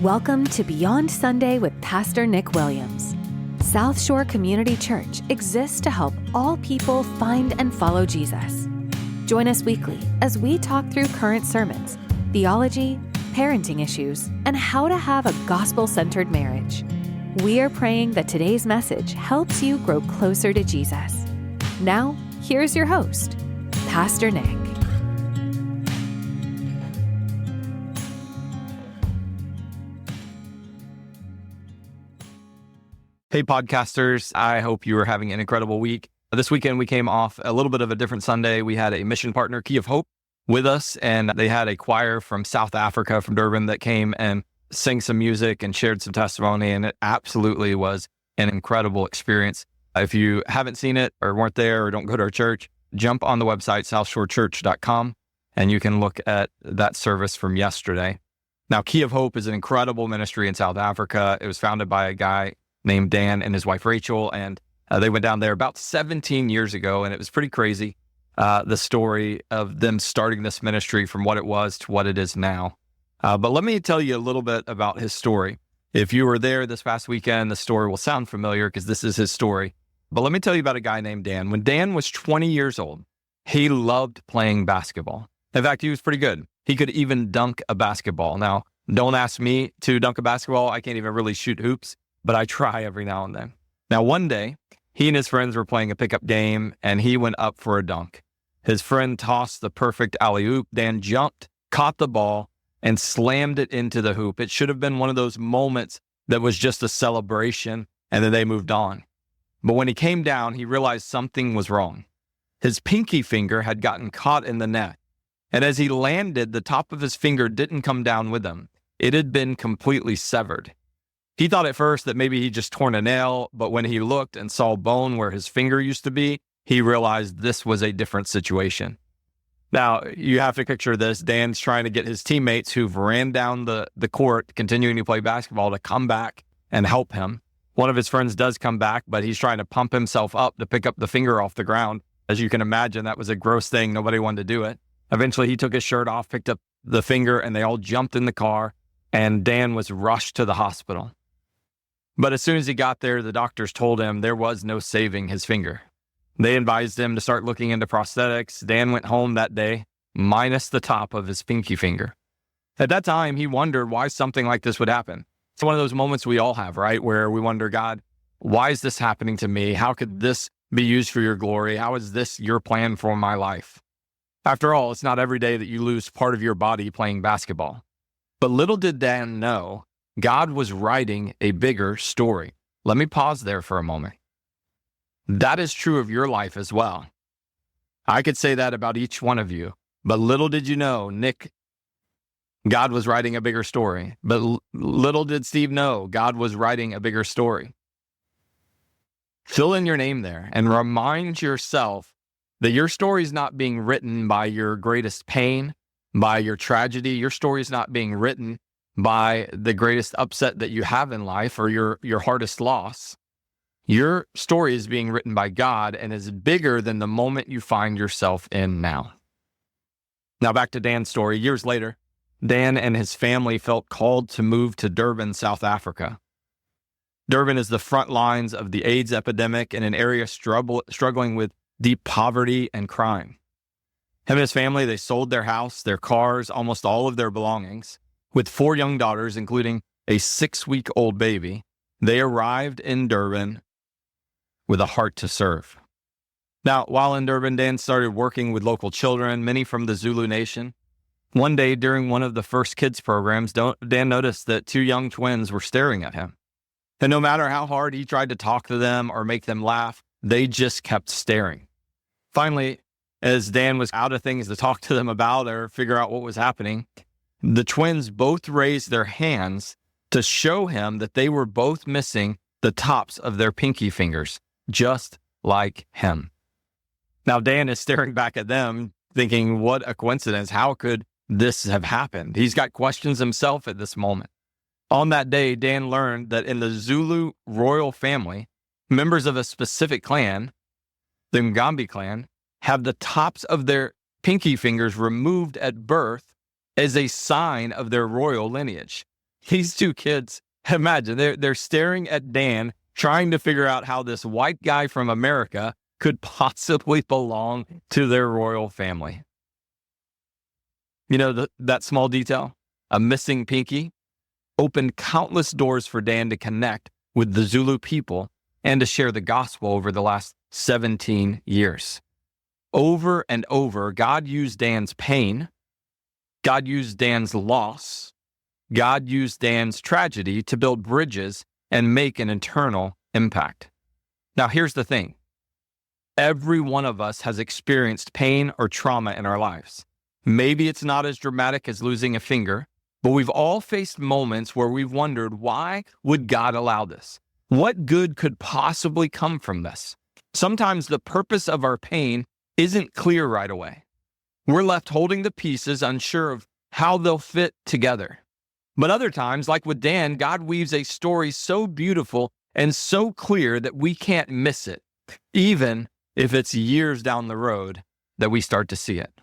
Welcome to Beyond Sunday with Pastor Nick Williams. South Shore Community Church exists to help all people find and follow Jesus. Join us weekly as we talk through current sermons, theology, parenting issues, and how to have a gospel-centered marriage. We are praying that today's message helps you grow closer to Jesus. Now, here's your host, Pastor Nick. Hey, podcasters. I hope you are having an incredible week. This weekend, we came off a little bit of a different Sunday. We had a mission partner, Key of Hope, with us, and they had a choir from South Africa, from Durban, that came and sang some music and shared some testimony, and it absolutely was an incredible experience. If you haven't seen it or weren't there or don't go to our church, jump on the website, southshorechurch.com, and you can look at that service from yesterday. Now, Key of Hope is an incredible ministry in South Africa. It was founded by a guy named Dan and his wife Rachel, and they went down there about 17 years ago, and it was pretty crazy, the story of them starting this ministry from what it was to what it is now. But let me tell you a little bit about his story. If you were there this past weekend, the story will sound familiar because this is his story. But let me tell you about a guy named Dan. When Dan was 20 years old, he loved playing basketball. In fact, he was pretty good. He could even dunk a basketball. Now, don't ask me to dunk a basketball. I can't even really shoot hoops, but I try every now and then. Now, one day, he and his friends were playing a pickup game, and he went up for a dunk. His friend tossed the perfect alley-oop. Dan jumped, caught the ball, and slammed it into the hoop. It should have been one of those moments that was just a celebration, and then they moved on. But when he came down, he realized something was wrong. His pinky finger had gotten caught in the net, and as he landed, the top of his finger didn't come down with him. It had been completely severed. He thought at first that maybe he just torn a nail, but when he looked and saw bone where his finger used to be, he realized this was a different situation. Now, you have to picture this. Dan's trying to get his teammates who've ran down the court, continuing to play basketball, to come back and help him. One of his friends does come back, but he's trying to pump himself up to pick up the finger off the ground. As you can imagine, that was a gross thing. Nobody wanted to do it. Eventually, he took his shirt off, picked up the finger, and they all jumped in the car, and Dan was rushed to the hospital. But as soon as he got there, the doctors told him there was no saving his finger. They advised him to start looking into prosthetics. Dan went home that day, minus the top of his pinky finger. At that time, he wondered why something like this would happen. It's one of those moments we all have, right? Where we wonder, God, why is this happening to me? How could this be used for your glory? How is this your plan for my life? After all, it's not every day that you lose part of your body playing basketball. But little did Dan know, God was writing a bigger story. Let me pause there for a moment. That is true of your life as well. I could say that about each one of you, but little did you know, Nick, God was writing a bigger story. But little did Steve know, God was writing a bigger story. Fill in your name there and remind yourself that your story is not being written by your greatest pain, by your tragedy. Your story is not being written by the greatest upset that you have in life or your hardest loss. Your story is being written by God and is bigger than the moment you find yourself in now. Now back to Dan's story. Years later, Dan and his family felt called to move to Durban, South Africa. Durban is the front lines of the AIDS epidemic in an area struggling with deep poverty and crime. Him and his family, they sold their house, their cars, almost all of their belongings. With 4 young daughters, including a 6-week-old baby, they arrived in Durban with a heart to serve. Now, while in Durban, Dan started working with local children, many from the Zulu nation. One day during one of the first kids programs, Dan noticed that 2 young twins were staring at him. And no matter how hard he tried to talk to them or make them laugh, they just kept staring. Finally, as Dan was out of things to talk to them about or figure out what was happening, the twins both raised their hands to show him that they were both missing the tops of their pinky fingers, just like him. Now, Dan is staring back at them, thinking, what a coincidence. How could this have happened? He's got questions himself at this moment. On that day, Dan learned that in the Zulu royal family, members of a specific clan, the Ngambi clan, have the tops of their pinky fingers removed at birth as a sign of their royal lineage. These two kids, imagine, they're staring at Dan, trying to figure out how this white guy from America could possibly belong to their royal family. You know, that small detail, a missing pinky, opened countless doors for Dan to connect with the Zulu people and to share the gospel over the last 17 years. Over and over, God used Dan's pain, God used Dan's loss, God used Dan's tragedy to build bridges and make an eternal impact. Now, here's the thing. Every one of us has experienced pain or trauma in our lives. Maybe it's not as dramatic as losing a finger, but we've all faced moments where we've wondered, why would God allow this? What good could possibly come from this? Sometimes the purpose of our pain isn't clear right away. We're left holding the pieces, unsure of how they'll fit together. But other times, like with Dan, God weaves a story so beautiful and so clear that we can't miss it, even if it's years down the road that we start to see it.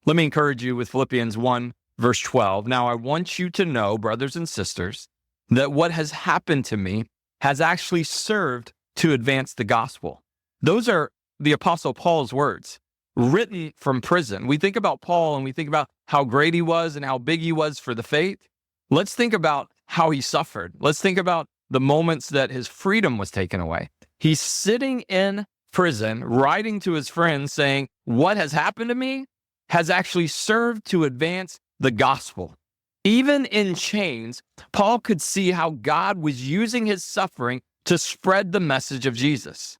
Let me encourage you with Philippians 1, verse 12. Now, I want you to know, brothers and sisters, that what has happened to me has actually served to advance the gospel. Those are the Apostle Paul's words, written from prison. We think about Paul and we think about how great he was and how big he was for the faith. Let's think about how he suffered. Let's think about the moments that his freedom was taken away. He's sitting in prison, writing to his friends saying, what has happened to me has actually served to advance the gospel. Even in chains, Paul could see how God was using his suffering to spread the message of Jesus.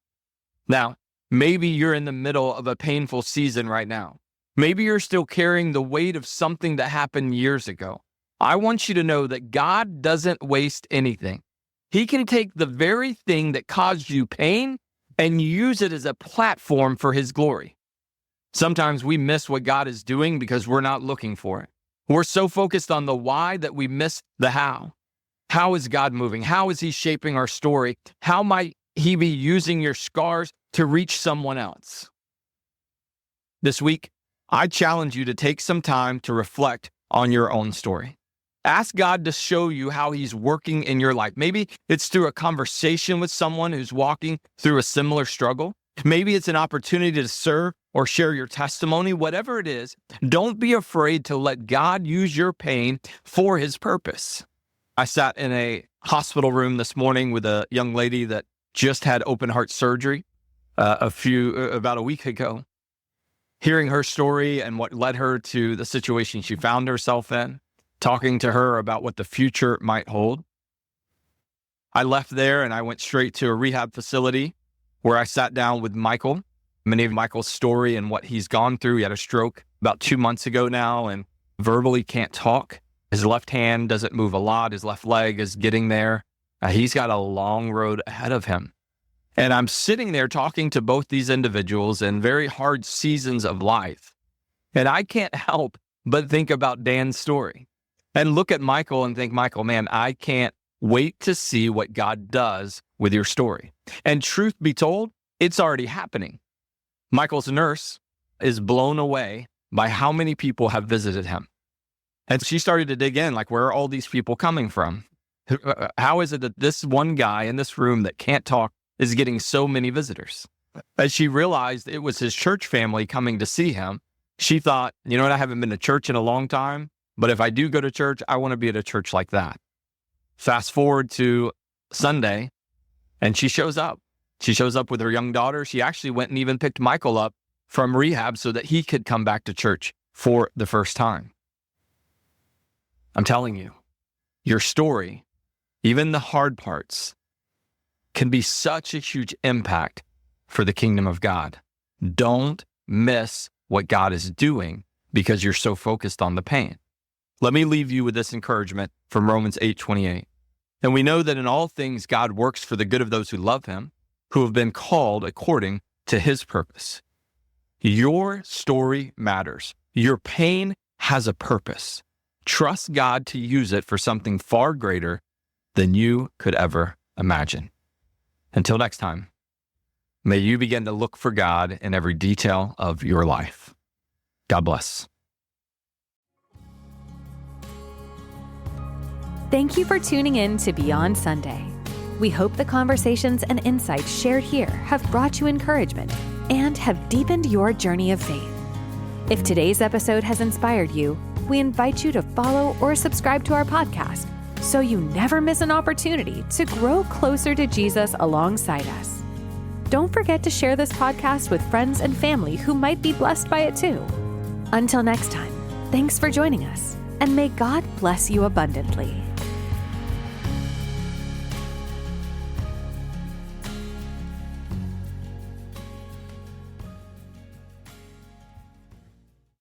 Now, maybe you're in the middle of a painful season right now. Maybe you're still carrying the weight of something that happened years ago. I want you to know that God doesn't waste anything. He can take the very thing that caused you pain and use it as a platform for his glory. Sometimes we miss what God is doing because we're not looking for it. We're so focused on the why that we miss the how. How is God moving? How is he shaping our story? How might he be using your scars to reach someone else? This week, I challenge you to take some time to reflect on your own story. Ask God to show you how he's working in your life. Maybe it's through a conversation with someone who's walking through a similar struggle. Maybe it's an opportunity to serve or share your testimony. Whatever it is, don't be afraid to let God use your pain for his purpose. I sat in a hospital room this morning with a young lady that just had open heart surgery about a week ago. Hearing her story and what led her to the situation she found herself in, talking to her about what the future might hold. I left there and I went straight to a rehab facility where I sat down with Michael. Many of Michael's story and what he's gone through. He had a stroke about 2 months ago now and verbally can't talk. His left hand doesn't move a lot. His left leg is getting there. He's got a long road ahead of him. And I'm sitting there talking to both these individuals in very hard seasons of life. And I can't help but think about Dan's story and look at Michael and think, Michael, man, I can't wait to see what God does with your story. And truth be told, it's already happening. Michael's nurse is blown away by how many people have visited him. And she started to dig in, like, where are all these people coming from? How is it that this one guy in this room that can't talk is getting so many visitors? As she realized it was his church family coming to see him, she thought, you know what, I haven't been to church in a long time, but if I do go to church, I want to be at a church like that. Fast forward to Sunday, and she shows up. She shows up with her young daughter. She actually went and even picked Michael up from rehab so that he could come back to church for the first time. I'm telling you, your story, even the hard parts, can be such a huge impact for the kingdom of God. Don't miss what God is doing because you're so focused on the pain. Let me leave you with this encouragement from Romans 8:28. And we know that in all things God works for the good of those who love him, who have been called according to his purpose. Your story matters. Your pain has a purpose. Trust God to use it for something far greater than you could ever imagine. Until next time, may you begin to look for God in every detail of your life. God bless. Thank you for tuning in to Beyond Sunday. We hope the conversations and insights shared here have brought you encouragement and have deepened your journey of faith. If today's episode has inspired you, we invite you to follow or subscribe to our podcast so you never miss an opportunity to grow closer to Jesus alongside us. Don't forget to share this podcast with friends and family who might be blessed by it too. Until next time, thanks for joining us, and may God bless you abundantly.